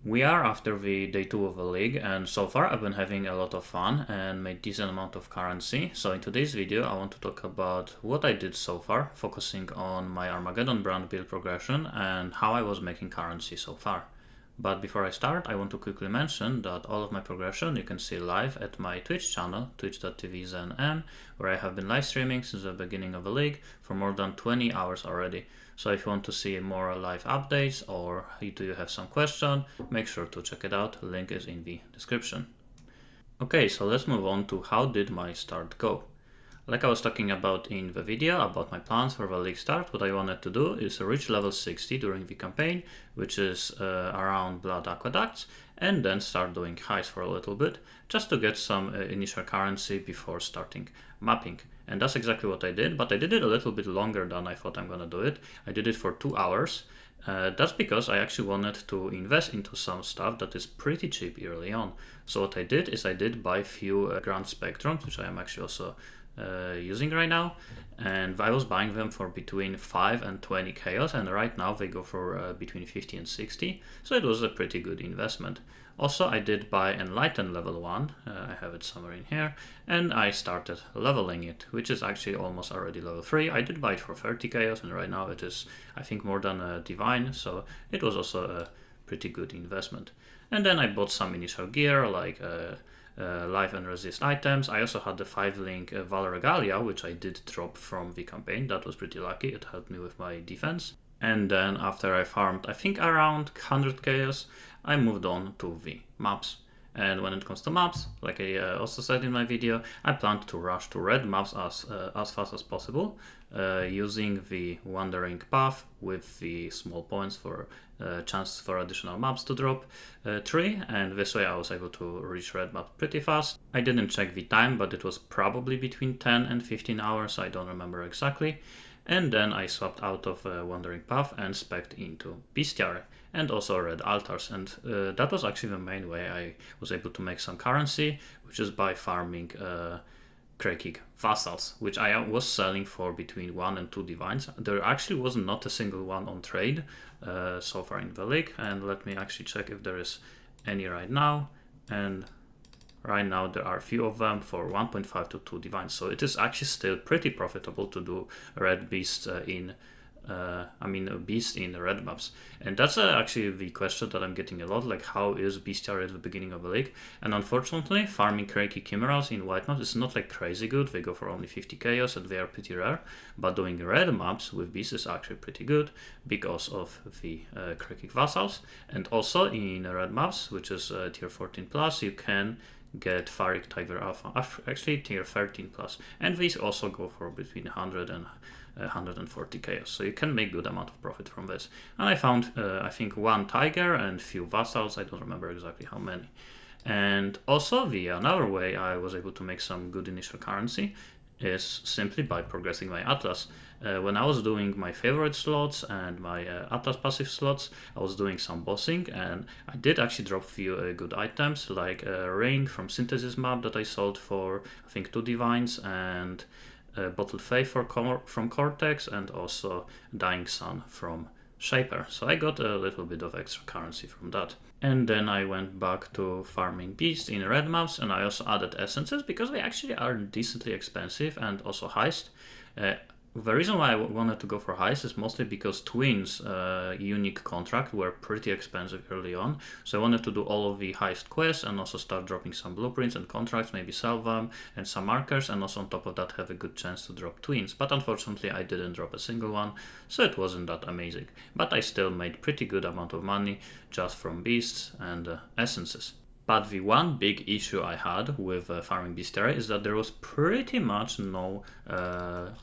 We are after the day 2 of the league, and so far I've been having a lot of fun and made decent amount of currency. So in today's video I want to talk about what I did so far, focusing on my Armageddon Brand build progression and how I was making currency so far. But before I start, I want to quickly mention that all of my progression you can see live at my Twitch channel, twitch.tv/zen, where I have been live streaming since the beginning of the league for more than 20 hours already. So if you want to see more live updates or do you have some question, make sure to check it out. Link is in the description. Okay, so let's move on to how did my start go. Like I was talking about in the video about my plans for the league start, what I wanted to do is reach level 60 during the campaign, which is around Blood Aqueducts, and then start doing highs for a little bit, just to get some initial currency before starting mapping. And that's exactly what I did, but I did it a little bit longer than I thought I'm gonna do it. I did it for 2 hours. That's because I actually wanted to invest into some stuff that is pretty cheap early on. So what I did is I did buy a few Grand Spectrums, which I am actually also using right now, and I was buying them for between 5 and 20 chaos, and right now they go for between 50 and 60, so it was a pretty good investment. Also, I did buy Enlighten level 1, I have it somewhere in here, and I started leveling it, which is actually almost already level 3. I did buy it for 30 chaos, and right now it is, I think, more than a divine, so it was also a pretty good investment. And then I bought some initial gear, like life and resist items. I also had the 5-link Val Regalia, which I did drop from the campaign. That was pretty lucky, it helped me with my defense. And then after I farmed, I think around 100 chaos, I moved on to the maps. And when it comes to maps, like I also said in my video, I planned to rush to red maps as fast as possible, using the wandering path with the small points for chance for additional maps to drop 3, and this way I was able to reach red map pretty fast. I didn't check the time, but it was probably between 10 and 15 hours, I don't remember exactly. And then I swapped out of wandering path and spec'd into Bestiary and also red altars, and that was actually the main way I was able to make some currency, which is by farming Krekik vassals, which I was selling for between 1 and 2 divines. There actually was not a single one on trade so far in the league, and let me actually check if there is any right now. And right now there are a few of them for 1.5 to 2 divines, so it is actually still pretty profitable to do red beast beast in red maps. And that's actually the question that I'm getting a lot, like how is Bestiary at the beginning of the league? And unfortunately, farming Krekik chimeras in white maps is not like crazy good. They go for only 50 chaos and they are pretty rare, but doing red maps with beasts is actually pretty good because of the Krekik vassals. And also in red maps, which is tier 14 plus, you can get Farik Tiger Alpha, actually tier 13 plus, and these also go for between 100 and 140 chaos, so you can make good amount of profit from this. And I found I think 1 tiger and few vassals, I don't remember exactly how many. And also another way I was able to make some good initial currency is simply by progressing my Atlas. When I was doing my favorite slots and my Atlas passive slots, I was doing some bossing, and I did actually drop a few good items, like a ring from Synthesis map that I sold for I think 2 divines, and Bottled Faith from Cortex, and also Dying Sun from Shaper. So I got a little bit of extra currency from that. And then I went back to farming beasts in red maps, and I also added essences because they actually are decently expensive, and also heist. The reason why I wanted to go for heist is mostly because Twins unique contract were pretty expensive early on, so I wanted to do all of the heist quests and also start dropping some blueprints and contracts, maybe sell them, and some markers, and also on top of that have a good chance to drop Twins. But unfortunately I didn't drop a single one, so it wasn't that amazing. But I still made pretty good amount of money just from beasts and essences. But the one big issue I had with farming Bestiary is that there was pretty much no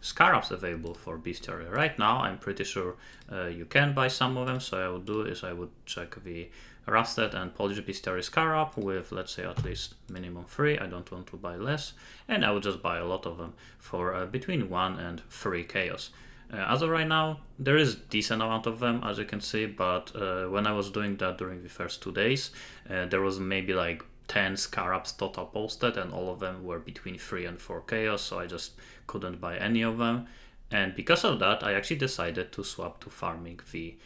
scarabs available for Bestiary. Right now I'm pretty sure you can buy some of them, so I would do is I would check the Rusted and Polished Bestiary scarab with, let's say, at least minimum 3, I don't want to buy less, and I would just buy a lot of them for between 1 and 3 chaos. As of right now, there is decent amount of them, as you can see, but when I was doing that during the first 2 days, there was maybe like 10 scarabs total posted, and all of them were between 3 and 4 chaos, so I just couldn't buy any of them. And because of that, I actually decided to swap to farming the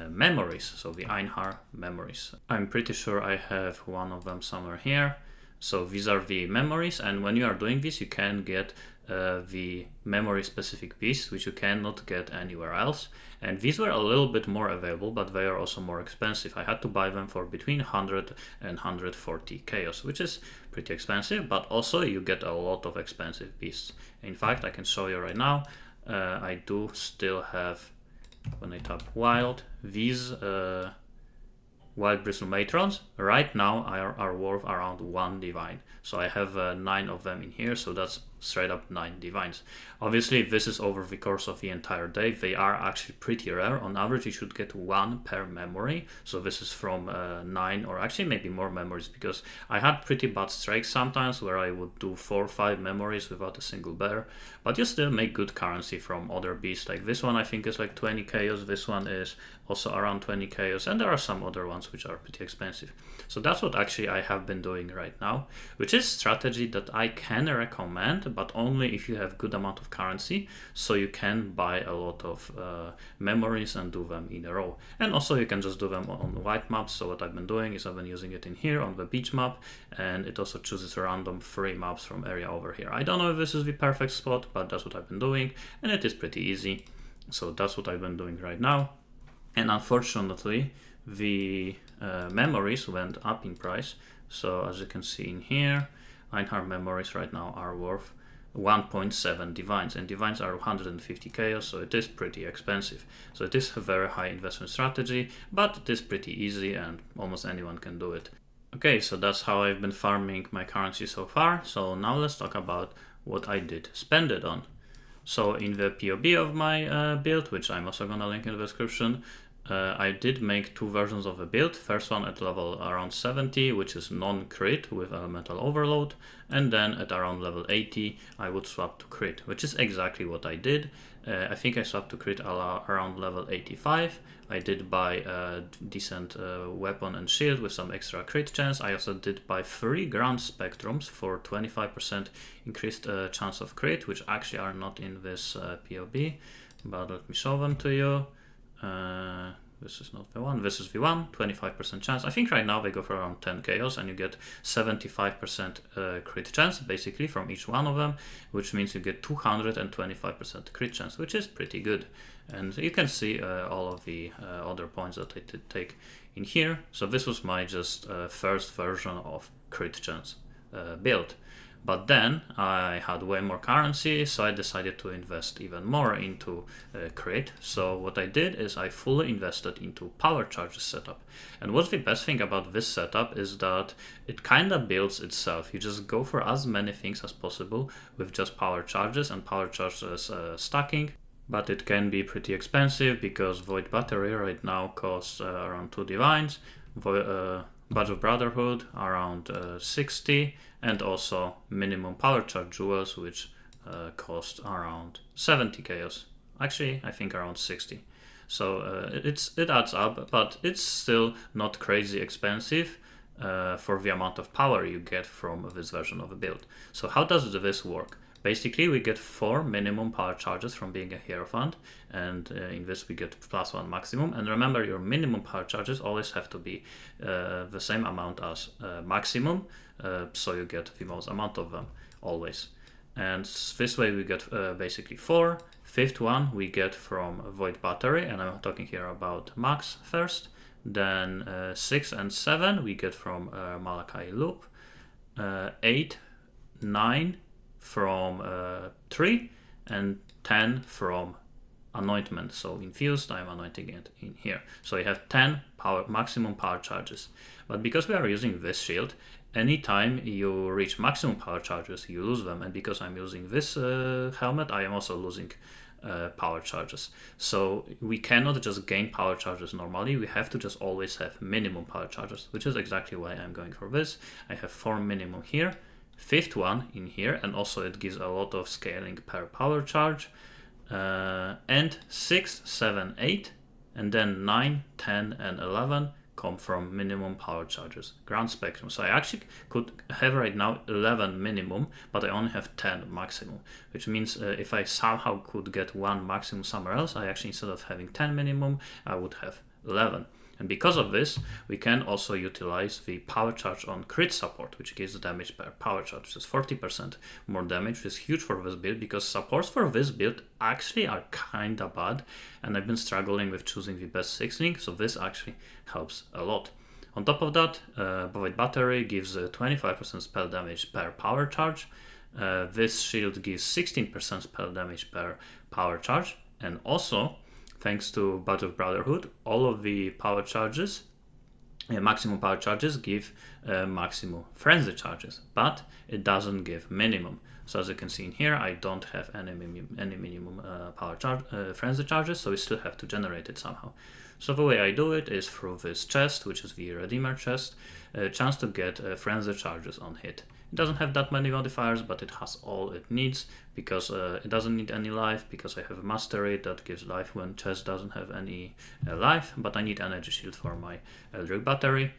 memories, so the Einhard memories. I'm pretty sure I have one of them somewhere here. So these are the memories, and when you are doing this, you can get the memory specific piece, which you cannot get anywhere else. And these were a little bit more available, but they are also more expensive. I had to buy them for between 100 and 140 chaos, which is pretty expensive, but also you get a lot of expensive beasts. In fact, I can show you right now. I do still have, when I tap wild, these wild bristle matrons right now are worth around 1 divine. So I have 9 of them in here, so that's straight up 9 divines. Obviously, this is over the course of the entire day. They are actually pretty rare. On average, you should get 1 per memory. So this is from 9 or actually maybe more memories, because I had pretty bad strikes sometimes where I would do 4 or 5 memories without a single bear. But you still make good currency from other beasts. Like this one I think is like 20 chaos. This one is also around 20 chaos. And there are some other ones which are pretty expensive. So that's what actually I have been doing right now, which is strategy that I can recommend, but only if you have good amount of currency, so you can buy a lot of memories and do them in a row. And also you can just do them on the white maps. So what I've been doing is I've been using it in here on the beach map, and it also chooses random free maps from area over here. I don't know if this is the perfect spot, but that's what I've been doing, and it is pretty easy. So that's what I've been doing right now. And unfortunately, the memories went up in price. So as you can see in here, Einhard memories right now are worth 1.7 divines, and divines are 150 chaos, so it is pretty expensive. So it is a very high investment strategy, but it is pretty easy and almost anyone can do it. Okay, so that's how I've been farming my currency so far. So now let's talk about what I did spend it on. So in the PoE of my build, which I'm also gonna link in the description, I did make 2 versions of the build. First one at level around 70, which is non-crit with elemental overload, and then at around level 80 I would swap to crit, which is exactly what I did. I think I swapped to crit around level 85. I did buy a decent weapon and shield with some extra crit chance. I also did buy 3 ground spectrums for 25% increased chance of crit, which actually are not in this PoE, but let me show them to you. This is not the one, this is the one, 25% chance. I think right now they go for around 10 chaos, and you get 75% crit chance basically from each one of them, which means you get 225% crit chance, which is pretty good. And you can see all of the other points that I did take in here. So this was my just first version of crit chance build. But then I had way more currency, so I decided to invest even more into crit. So what I did is I fully invested into power charges setup. And what's the best thing about this setup is that it kind of builds itself. You just go for as many things as possible with just power charges and power charges stacking. But it can be pretty expensive because Void Battery right now costs around 2 divines. Badge of Brotherhood around 60, and also minimum power charge jewels, which cost around 70 chaos. Actually, I think around 60. So it adds up, but it's still not crazy expensive for the amount of power you get from this version of the build. So how does this work? Basically, we get 4 minimum power charges from being a Hierophant, and in this we get +1 maximum. And remember, your minimum power charges always have to be the same amount as maximum, so you get the most amount of them always. And this way we get basically 4. 5th one we get from Void Battery, and I'm talking here about max first. Then 6 and 7 we get from Malachi Loop. 8, 9 from 3, and 10 from anointment. So infused, I'm anointing it in here. So you have 10 maximum power charges. But because we are using this shield, anytime you reach maximum power charges, you lose them. And because I'm using this helmet, I am also losing power charges. So we cannot just gain power charges normally. We have to just always have minimum power charges, which is exactly why I'm going for this. I have 4 minimum here. 5th one in here, and also it gives a lot of scaling per power charge, and 6, 7, 8, and then 9, 10, and 11 come from minimum power charges, ground spectrum. So I actually could have right now 11 minimum, but I only have 10 maximum, which means if I somehow could get 1 maximum somewhere else, I actually, instead of having 10 minimum, I would have 11. And because of this, we can also utilize the power charge on crit support, which gives damage per power charge, which is 40% more damage, which is huge for this build, because supports for this build actually are kinda bad, and I've been struggling with choosing the best 6-link, so this actually helps a lot. On top of that, Void Battery gives 25% spell damage per power charge. This shield gives 16% spell damage per power charge, and also, thanks to Badge of Brotherhood, all of the power charges, maximum power charges, give maximum frenzy charges, but it doesn't give minimum. So as you can see in here, I don't have any minimum power charge, frenzy charges, so we still have to generate it somehow. So the way I do it is through this chest, which is the Redeemer chest, a chance to get frenzy charges on hit. It doesn't have that many modifiers, but it has all it needs, because it doesn't need any life, because I have a Mastery that gives life when chest doesn't have any life, but I need energy shield for my Eldritch Battery,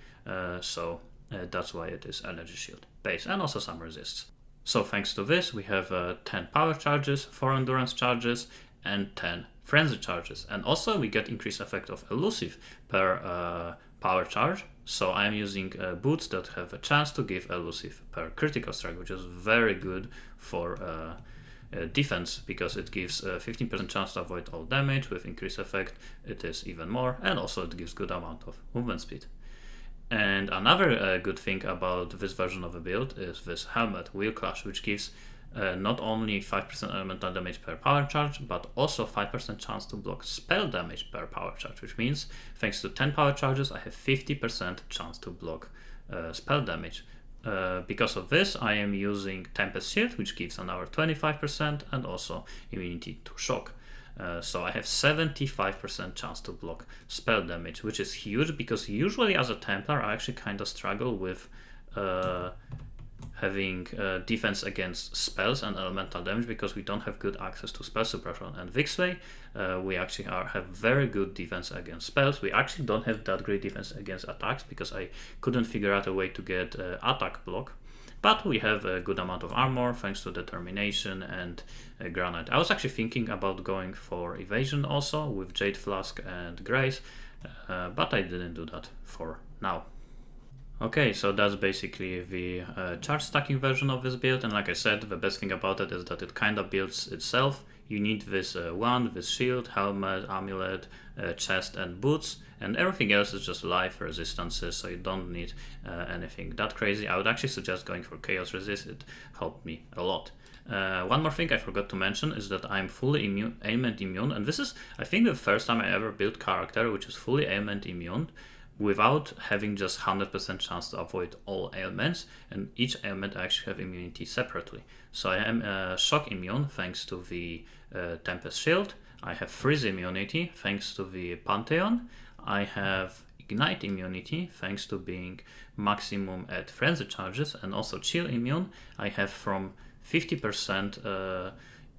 so that's why it is energy shield base, and also some resists. So thanks to this, we have 10 power charges, 4 endurance charges, and 10 frenzy charges, and also we get increased effect of elusive per power charge. So I'm using boots that have a chance to give elusive per critical strike, which is very good for defense, because it gives 15% chance to avoid all damage. With increased effect it is even more, and also it gives good amount of movement speed. And another good thing about this version of the build is this helmet, Wheel Clash, which gives not only 5% elemental damage per power charge, but also 5% chance to block spell damage per power charge, which means thanks to 10 power charges, I have 50% chance to block spell damage. Because of this, I am using Tempest Shield, which gives another 25%, and also immunity to shock. So I have 75% chance to block spell damage, which is huge, because usually as a Templar I actually kind of struggle with having defense against spells and elemental damage, because we don't have good access to spell suppression. And this way we actually have very good defense against spells. We actually don't have that great defense against attacks, because I couldn't figure out a way to get attack block, but we have a good amount of armor thanks to determination and granite. I was actually thinking about going for evasion also with Jade Flask and Grace, but I didn't do that for now. Okay, so that's basically the charge stacking version of this build, and like I said, the best thing about it is that it kind of builds itself. You need this wand, this shield, helmet, amulet, chest and boots, and everything else is just life resistances, so you don't need anything that crazy. I would actually suggest going for Chaos Resist, it helped me a lot. One more thing I forgot to mention is that I'm fully ailment immune, and this is, I think, the first time I ever built character which is fully ailment immune, without having just 100% chance to avoid all ailments, and each ailment I actually have immunity separately. So I am shock immune thanks to the Tempest Shield, I have freeze immunity thanks to the Pantheon, I have ignite immunity thanks to being maximum at frenzy charges, and also chill immune I have from 50%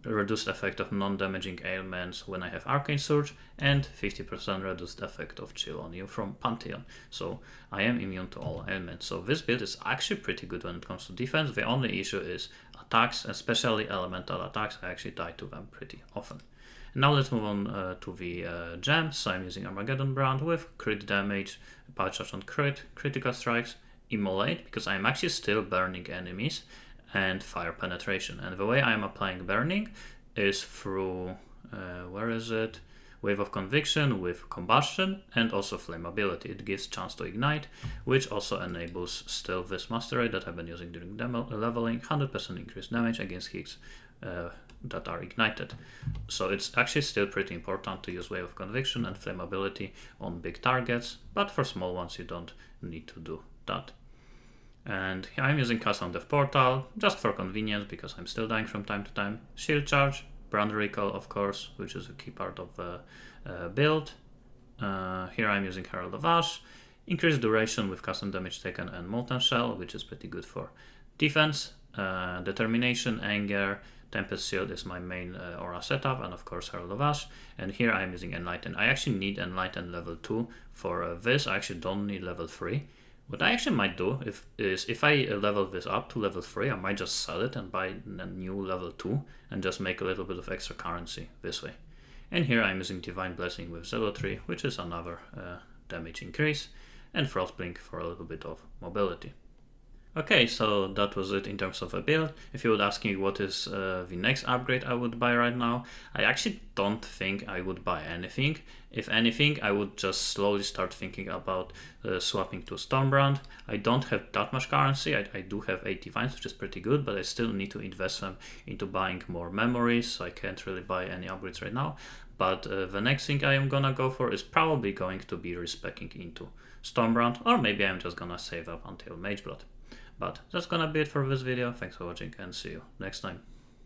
reduced effect of non-damaging ailments when I have Arcane Surge, and 50% reduced effect of chill on you from Pantheon. So I am immune to all ailments. So this build is actually pretty good when it comes to defense. The only issue is attacks, especially elemental attacks. I actually die to them pretty often. And now let's move on to the gems. So I'm using Armageddon Brand with crit damage, power charge on crit, critical strikes, immolate, because I'm actually still burning enemies, and fire penetration. And the way I am applying burning is through where is it? Wave of Conviction with combustion, and also flammability. It gives chance to ignite, which also enables still this mastery that I've been using during demo leveling, 100% increased damage against hits that are ignited. So it's actually still pretty important to use Wave of Conviction and flammability on big targets, but for small ones you don't need to do that. And here I'm using Cast on Death Portal just for convenience, because I'm still dying from time to time. Shield Charge, Brand Recall of course, which is a key part of the build. Here I'm using Herald of Ash, increased duration with custom damage taken and Molten Shell, which is pretty good for defense. Determination, Anger, Tempest Shield is my main aura setup, and of course Herald of Ash. And here I'm using Enlighten. I actually need Enlighten level 2 for this. I actually don't need level 3. What I actually might do is if I level this up to level 3, I might just sell it and buy a new level 2 and just make a little bit of extra currency this way. And here I'm using Divine Blessing with Zealotry, which is another damage increase, and Frostblink for a little bit of mobility. Okay, so that was it in terms of a build. If you would ask me what is the next upgrade I would buy right now, I actually don't think I would buy anything. If anything, I would just slowly start thinking about swapping to Stormbrand. I don't have that much currency. I do have 8 divines, which is pretty good, but I still need to invest them into buying more memories, so I can't really buy any upgrades right now. But the next thing I am gonna go for is probably going to be respecking into Stormbrand, or maybe I'm just gonna save up until Mageblood. But that's gonna be it for this video. Thanks for watching and see you next time.